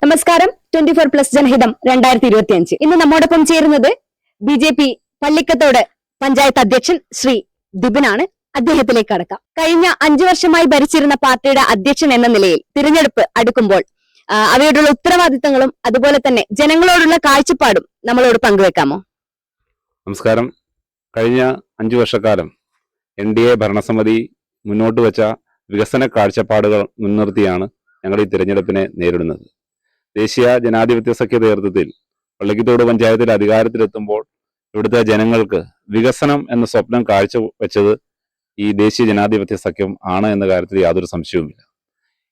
നമസ്കാരം. 24+ ജനഹിതം 2025. ഇന്ന് നമ്മോടൊപ്പം ചേരുന്നത് BJP പള്ളിക്കത്തോട് പഞ്ചായത്ത് അധ്യക്ഷൻ ശ്രീ ദിബിനാണ്. അദ്ദേഹത്തിലേക്ക് കടക്കാം. കഴിഞ്ഞ 5 വർഷമായി ഭരിച്ചിരുന്ന പാർട്ടിയുടെ അധ്യക്ഷൻ എന്ന നിലയിൽ തിരഞ്ഞെടുപ്പ് അടുക്കുമ്പോൾ അവയോടുള്ള ഉത്തരവാദിത്തങ്ങളും അതുപോലെ തന്നെ ജനങ്ങളോടുള്ള കാഴ്ചപ്പാടും നമ്മളോട് പങ്കുവെക്കാമോ? നമസ്കാരം. കഴിഞ്ഞ 5 വർഷക്കാലം NDA ഭരണസമിതി മുന്നോട്ട് വെച്ച വികസന കാഴ്ചപ്പാടുകൾ മുൻനിർത്തിയാണ് ഞങ്ങൾ ഈ തിരഞ്ഞെടുപ്പിനെ നേരിടുന്നത്. ദേശീയ ജനാധിപത്യ സഖ്യ നേതൃത്വത്തിൽ പള്ളിക്കത്തോട് പഞ്ചായത്തിൽ അധികാരത്തിലെത്തുമ്പോൾ ഇവിടുത്തെ ജനങ്ങൾക്ക് വികസനം എന്ന സ്വപ്നം കാഴ്ചവെച്ചത് ഈ ദേശീയ ജനാധിപത്യ സഖ്യം ആണ് എന്ന കാര്യത്തിൽ യാതൊരു സംശയവുമില്ല.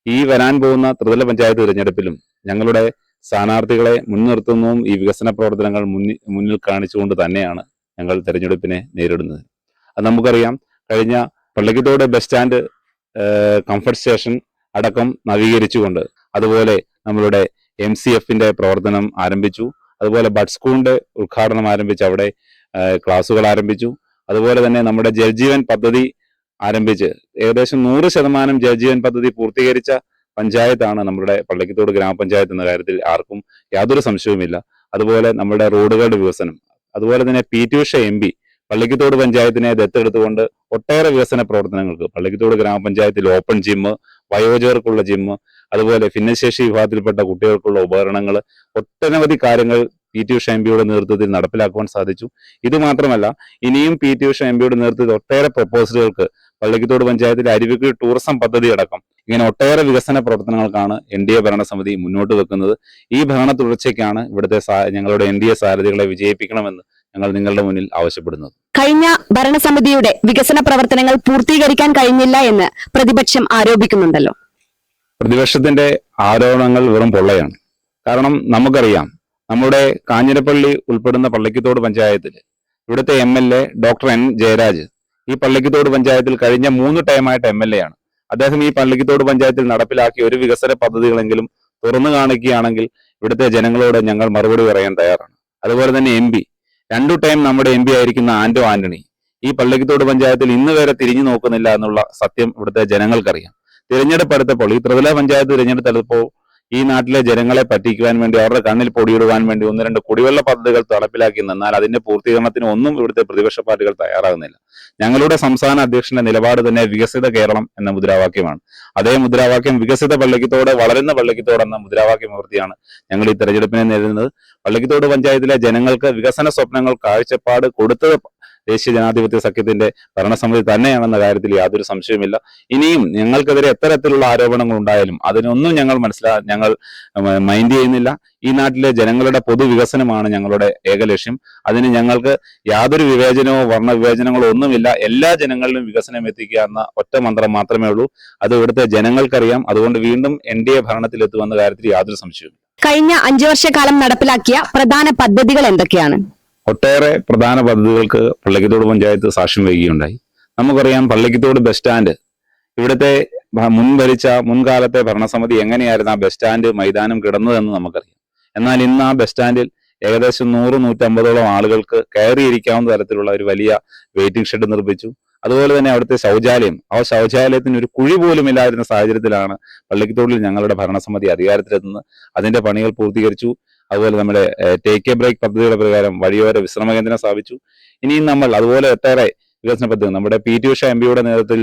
ഈ വരാൻ പോകുന്ന ത്രിതല പഞ്ചായത്ത് തിരഞ്ഞെടുപ്പിലും ഞങ്ങളുടെ സ്ഥാനാർത്ഥികളെ മുൻനിർത്തുന്നതും ഈ വികസന പ്രവർത്തനങ്ങൾ മുന്നിൽ കാണിച്ചുകൊണ്ട് തന്നെയാണ് ഞങ്ങൾ തിരഞ്ഞെടുപ്പിനെ നേരിടുന്നത്. അത് നമുക്കറിയാം. കഴിഞ്ഞ Pallikkathodu bus stand comfort station അടക്കം നവീകരിച്ചുകൊണ്ട്, അതുപോലെ നമ്മളുടെ MCFന്റെ പ്രവർത്തനം ആരംഭിച്ചു. അതുപോലെ ബഡ് സ്കൂളിന്റെ ഉദ്ഘാടനം ആരംഭിച്ച് അവിടെ ക്ലാസുകൾ ആരംഭിച്ചു. അതുപോലെ തന്നെ നമ്മുടെ ജൽജീവൻ പദ്ധതി ആരംഭിച്ച് ഏകദേശം 100% ജൽജീവൻ പദ്ധതി പൂർത്തീകരിച്ച പഞ്ചായത്താണ് നമ്മുടെ പള്ളിക്കത്തോട് ഗ്രാമപഞ്ചായത്ത് എന്ന കാര്യത്തിൽ ആർക്കും യാതൊരു സംശയവുമില്ല. അതുപോലെ നമ്മുടെ റോഡുകളുടെ വികസനം, അതുപോലെ തന്നെ PT ഉഷ MP പള്ളിക്കത്തോട് പഞ്ചായത്തിനെ ദത്തെടുത്തുകൊണ്ട് ഒട്ടേറെ വികസന പ്രവർത്തനങ്ങൾക്ക് പള്ളിക്കത്തോട് ഗ്രാമപഞ്ചായത്തിൽ ഓപ്പൺ ജിം, വയോജകർക്കുള്ള ജിം, അതുപോലെ ഭിന്നശേഷി വിഭാഗത്തിൽപ്പെട്ട കുട്ടികൾക്കുള്ള ഉപകരണങ്ങൾ, ഒട്ടനവധി കാര്യങ്ങൾ PT ഉഷ MPയുടെ നേതൃത്വത്തിൽ നടപ്പിലാക്കുവാൻ സാധിച്ചു. ഇത് മാത്രമല്ല, ഇനിയും PT ഉഷ MPയുടെ നേതൃത്വത്തിൽ ഒട്ടേറെ പ്രപ്പോസലുകൾക്ക് പള്ളിക്കത്തോട് പഞ്ചായത്തിലെ അരുവിക്കുഴി ടൂറിസം പദ്ധതി അടക്കം ഇങ്ങനെ ഒട്ടേറെ വികസന പ്രവർത്തനങ്ങൾക്കാണ് NDA ഭരണസമിതി മുന്നോട്ട് വെക്കുന്നത്. ഈ ഭരണ തുടർച്ചയ്ക്കാണ് ഇവിടുത്തെ ഞങ്ങളുടെ NDA സാരഥികളെ വിജയിപ്പിക്കണമെന്ന് ഞങ്ങൾ നിങ്ങളുടെ മുന്നിൽ ആവശ്യപ്പെടുന്നത്. കഴിഞ്ഞ ഭരണസമിതിയുടെ വികസന പ്രവർത്തനങ്ങൾ പൂർത്തീകരിക്കാൻ കഴിഞ്ഞില്ല എന്ന് പ്രതിപക്ഷം ആരോപിക്കുന്നുണ്ടല്ലോ. പ്രതിപക്ഷത്തിന്റെ ആരോപണങ്ങൾ വെറും പൊള്ളയാണ്. കാരണം നമുക്കറിയാം, നമ്മുടെ കാഞ്ഞിരപ്പള്ളി ഉൾപ്പെടുന്ന പള്ളിക്കത്തോട് പഞ്ചായത്തിൽ ഇവിടുത്തെ MLA ഡോക്ടർ N ജയരാജ് ഈ പള്ളിക്കത്തോട് പഞ്ചായത്തിൽ കഴിഞ്ഞ 3 ടൈമായിട്ട് MLA ആണ്. അദ്ദേഹം ഈ പള്ളിക്കത്തോട് പഞ്ചായത്തിൽ നടപ്പിലാക്കിയ ഒരു വികസന പദ്ധതികളെങ്കിലും തുറന്നു കാണിക്കുകയാണെങ്കിൽ ഇവിടുത്തെ ജനങ്ങളോട് ഞങ്ങൾ മറുപടി പറയാൻ തയ്യാറാണ്. അതുപോലെ തന്നെ MP 2 ടൈം നമ്മുടെ MP ആയിരിക്കുന്ന ആന്റോ ആന്റണി ഈ പള്ളിക്കത്തോട് പഞ്ചായത്തിൽ ഇന്ന് വരെ തിരിഞ്ഞു നോക്കുന്നില്ല എന്നുള്ള സത്യം ഇവിടുത്തെ ജനങ്ങൾക്കറിയാം. തിരഞ്ഞെടുപ്പ് എടുത്തപ്പോൾ, ഈ ത്രിതല പഞ്ചായത്ത് തിരഞ്ഞെടുത്തെടുത്തപ്പോൾ ഈ നാട്ടിലെ ജനങ്ങളെ പറ്റിക്കുവാൻ വേണ്ടി, അവരുടെ കണ്ണിൽ പൊടിയിടുവാൻ വേണ്ടി 1-2 കുടിവെള്ള പദ്ധതികൾ നടപ്പിലാക്കി നിന്നാൽ അതിന്റെ പൂർത്തീകരണത്തിന് ഒന്നും ഇവിടുത്തെ പ്രതിപക്ഷ പാർട്ടികൾ തയ്യാറാകുന്നില്ല. ഞങ്ങളുടെ സംസ്ഥാന അധ്യക്ഷന്റെ നിലപാട് തന്നെ വികസിത കേരളം എന്ന മുദ്രാവാക്യമാണ്. അതേ മുദ്രാവാക്യം വികസിത പള്ളിക്കത്തോട്, വളരുന്ന പള്ളിക്കത്തോട് എന്ന മുദ്രാവാക്യം ഉയർത്തിയാണ് ഞങ്ങൾ ഈ തെരഞ്ഞെടുപ്പിനെ നേരിടുന്നത്. പള്ളിക്കത്തോട് പഞ്ചായത്തിലെ ജനങ്ങൾക്ക് വികസന സ്വപ്നങ്ങൾ കാഴ്ചപ്പാട് കൊടുത്തത് ദേശീയ ജനാധിപത്യ സഖ്യത്തിന്റെ ഭരണസമിതി തന്നെയാണെന്ന കാര്യത്തിൽ യാതൊരു സംശയവുമില്ല. ഇനിയും ഞങ്ങൾക്കെതിരെ എത്തരത്തിലുള്ള ആരോപണങ്ങൾ ഉണ്ടായാലും അതിനൊന്നും ഞങ്ങൾ മൈൻഡ് ചെയ്യുന്നില്ല. ഈ നാട്ടിലെ ജനങ്ങളുടെ പൊതുവികസനമാണ് ഞങ്ങളുടെ ഏക ലക്ഷ്യം. അതിന് ഞങ്ങൾക്ക് യാതൊരു വിവേചനമോ വർണ്ണവിവേചനങ്ങളോ ഒന്നുമില്ല. എല്ലാ ജനങ്ങളിലും വികസനം എത്തിക്കുക എന്ന ഒറ്റ മന്ത്രം മാത്രമേ ഉള്ളൂ. അത് ഇവിടുത്തെ ജനങ്ങൾക്കറിയാം. അതുകൊണ്ട് വീണ്ടും NDA ഭരണത്തിലെത്തുമെന്ന കാര്യത്തിൽ യാതൊരു സംശയവും. കഴിഞ്ഞ 5 വർഷക്കാലം നടപ്പിലാക്കിയ പ്രധാന പദ്ധതികൾ എന്തൊക്കെയാണ്? ഒട്ടേറെ പ്രധാന പദ്ധതികൾക്ക് പള്ളിക്കത്തോട് പഞ്ചായത്ത് സാക്ഷ്യം വഹിക്കുകയുണ്ടായി. നമുക്കറിയാം, പള്ളിക്കത്തോട് ബസ് സ്റ്റാൻഡ് ഇവിടുത്തെ മുൻകാലത്തെ ഭരണസമിതി എങ്ങനെയായിരുന്നു ആ ബസ് സ്റ്റാൻഡ് മൈതാനം കിടന്നതെന്ന് നമുക്കറിയാം. എന്നാൽ ഇന്ന് ആ ബസ് സ്റ്റാൻഡിൽ ഏകദേശം 100-150ഓളം ആളുകൾക്ക് കയറിയിരിക്കാവുന്ന തരത്തിലുള്ള ഒരു വലിയ വെയിറ്റിംഗ് ഷെഡ് നിർമ്മിച്ചു. അതുപോലെ തന്നെ അവിടുത്തെ ശൗചാലയം, ആ ശൗചാലയത്തിന് ഒരു കുഴി പോലും ഇല്ലാതിരുന്ന സാഹചര്യത്തിലാണ് പള്ളിക്കത്തോടിൽ ഞങ്ങളുടെ ഭരണസമിതി അധികാരത്തിലെത്തുന്നത്. അതിന്റെ പണികൾ പൂർത്തീകരിച്ചു. അതുപോലെ നമ്മുടെ ടേക്ക് എ ബ്രേക്ക് പദ്ധതിയുടെ പ്രകാരം വഴിയോര വിശ്രമ കേന്ദ്രം സ്ഥാപിച്ചു. ഇനിയും നമ്മൾ അതുപോലെ ഒട്ടേറെ വികസന പദ്ധതി നമ്മുടെ PT ഉഷ MPയുടെ നേതൃത്വത്തിൽ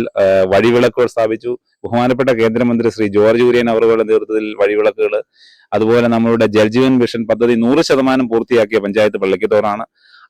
വഴിവിളക്കുകൾ സ്ഥാപിച്ചു. ബഹുമാനപ്പെട്ട കേന്ദ്രമന്ത്രി ശ്രീ ജോർജ് കുര്യൻ അവരുടെ നേതൃത്വത്തിൽ വഴിവിളക്കുകൾ, അതുപോലെ നമ്മളുടെ ജൽജീവൻ മിഷൻ പദ്ധതി 100% പൂർത്തിയാക്കിയ പഞ്ചായത്ത് പള്ളിക്കത്തോടാണ്.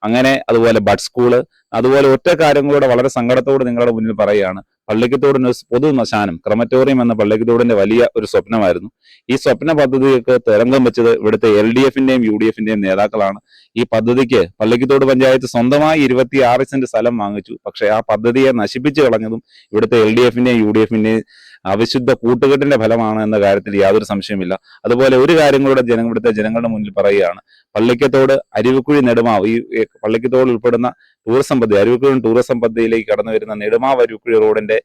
അങ്ങനെ അതുപോലെ ബഡ് സ്കൂള്, അതുപോലെ ഒറ്റ കാര്യങ്ങളോടെ വളരെ സങ്കടത്തോട് നിങ്ങളുടെ മുന്നിൽ പറയുകയാണ്, പള്ളിക്കത്തോടിന് പൊതു ശ്മശാനം, ക്രമറ്റോറിയം എന്ന പള്ളിക്കത്തോടിന്റെ വലിയ ഒരു സ്വപ്നമായിരുന്നു. ഈ സ്വപ്ന പദ്ധതിക്ക് തരംഗം വെച്ചത് ഇവിടുത്തെ LDFന്റെയും UDFന്റെയും നേതാക്കളാണ്. ഈ പദ്ധതിക്ക് പള്ളിക്കത്തോട് പഞ്ചായത്ത് സ്വന്തമായി 26 സെന്റ് സ്ഥലം വാങ്ങിച്ചു. പക്ഷെ ആ പദ്ധതിയെ നശിപ്പിച്ചു കളഞ്ഞതും ഇവിടുത്തെ LDFന്റെയും UDFന്റെയും അവിശുദ്ധ കൂട്ടുകെട്ടിന്റെ ഫലമാണ് എന്ന കാര്യത്തിൽ യാതൊരു സംശയമില്ല. അതുപോലെ ഒരു കാര്യം കൂടെ ഇവിടുത്തെ ജനങ്ങളുടെ മുന്നിൽ പറയുകയാണ്, പള്ളിക്കത്തോട് അരുവിക്കുഴി നെടുമാവ്, ഈ പള്ളിക്കത്തോട് ഉൾപ്പെടുന്ന ടൂറിസം പദ്ധതി, അരുവിക്കുഴി ടൂറിസം പദ്ധതിയിലേക്ക് കടന്നു വരുന്ന നെടുമാവ് അരുവിക്കുഴി റോഡിന്റെ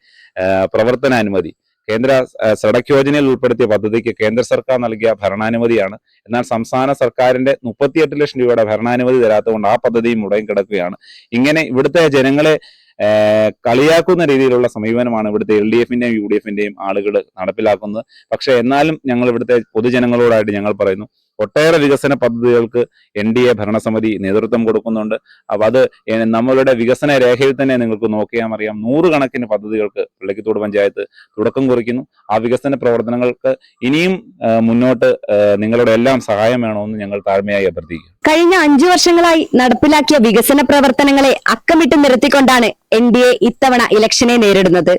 പ്രവർത്തനാനുമതി കേന്ദ്ര സഡക് യോജനയിൽ ഉൾപ്പെടുത്തിയ പദ്ധതിക്ക് കേന്ദ്ര സർക്കാർ നൽകിയ ഭരണാനുമതിയാണ്. എന്നാൽ സംസ്ഥാന സർക്കാരിന്റെ 38 ലക്ഷം രൂപയുടെ ഭരണാനുമതി തരാത്തതുകൊണ്ട് ആ പദ്ധതിയും മുടങ്ങി കിടക്കുകയാണ്. ഇങ്ങനെ ഇവിടുത്തെ ജനങ്ങളെ കളിയാക്കുന്ന രീതിയിലുള്ള സമീപനമാണ് ഇവിടുത്തെ LDFന്റെയും UDFന്റെയും ആളുകൾ നടപ്പിലാക്കുന്നത്. പക്ഷെ എന്നാലും ഞങ്ങൾ ഇവിടുത്തെ പൊതുജനങ്ങളോടായിട്ട് ഞങ്ങൾ പറയുന്നു, ഒട്ടേറെ വികസന പദ്ധതികൾക്ക് NDA ഭരണസമിതി നേതൃത്വം കൊടുക്കുന്നുണ്ട്. അപ്പൊ അത് നമ്മളുടെ വികസന രേഖയിൽ തന്നെ നിങ്ങൾക്ക് നോക്കിയാൽ അറിയാം, 100 കണക്കിന് പദ്ധതികൾക്ക് പള്ളിക്കത്തോട് പഞ്ചായത്ത് തുടക്കം കുറിക്കുന്നു. ആ വികസന പ്രവർത്തനങ്ങൾക്ക് ഇനിയും മുന്നോട്ട് നിങ്ങളുടെ എല്ലാം സഹായം വേണമെന്ന് ഞങ്ങൾ താഴ്മയായി അഭ്യർത്ഥിക്കുന്നു. കഴിഞ്ഞ 5 വർഷങ്ങളായി നടപ്പിലാക്കിയ വികസന പ്രവർത്തനങ്ങളെ അക്കമിട്ട് നിരത്തിക്കൊണ്ടാണ് NDA ഇത്തവണ ഇലക്ഷനെ നേരിടുന്നത്.